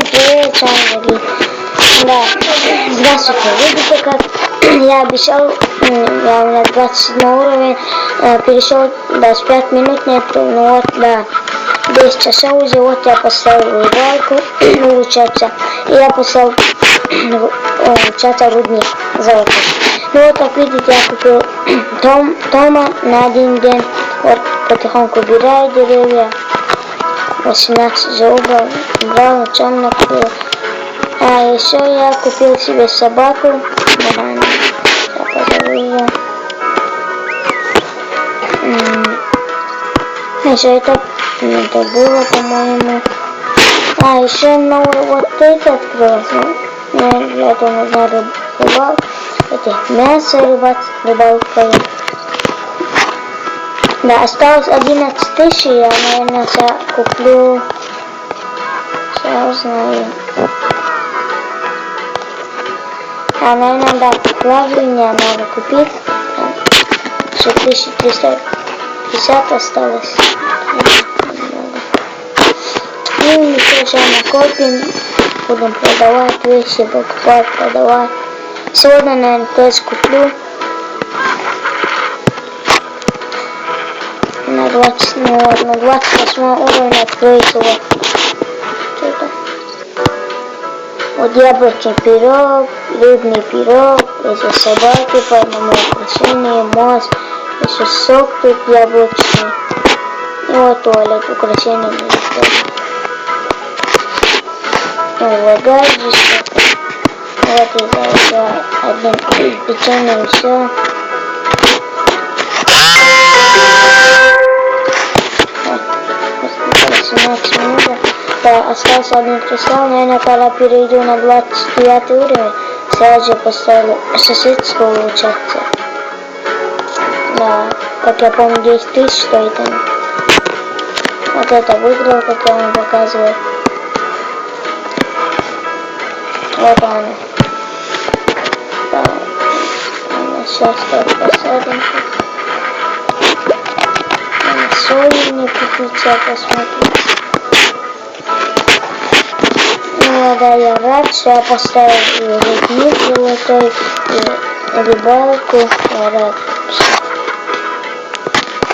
Привет, дорогие. Да, здравствуйте. Видите, как я обещал, я на 27 уровень перешел 25 минут нету, ну вот, да, 10 часов уже, вот я поставил рыбалку, улучшаться, и я поставил улучшаться рудник золотой. Ну вот, как видите, я купил Тома на один день, вот потихоньку убираю деревья. 18 зубов, брал, чем купил. А еще я купил себе собаку. Я позову ее. Еще это было, по-моему. А еще новый вот это открылся. Мне для этого нужна рыбалка. Мясо рыбалка. Да, осталось 11 тысяч, я, наверное, куплю, сейчас знаю. Наверное, да, плавление надо купить, еще 1350 осталось. Ну, и еще накопим, будем продавать вещи, покупать, продавать. Сегодня, наверное, тоже куплю. На 28 уровне откроется вот что-то. Вот яблочный пирог, рыбный пирог, еще собаки по одному украшению, мост, еще сок тут яблочный. И вот туалет украшения для них. Лагай здесь что-то. Вот из-за одним печеньем и все. Да, остался один кристалл, наверное, когда перейду на 29 уровень, сразу же поставлю соседскую улучшаться. Да, как я помню, 10 тысяч стоит он. Вот это выиграл, как я вам показывал. Вот она. Да, сейчас посадим. Соль не купить, я посмотрю. Ну да, я рад, что я поставил рудник золотой и рыбалку. Я рад.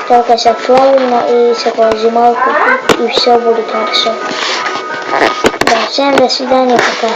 Только сейчас правильно и сопровожималку и все будет хорошо. Да, всем до свидания, пока.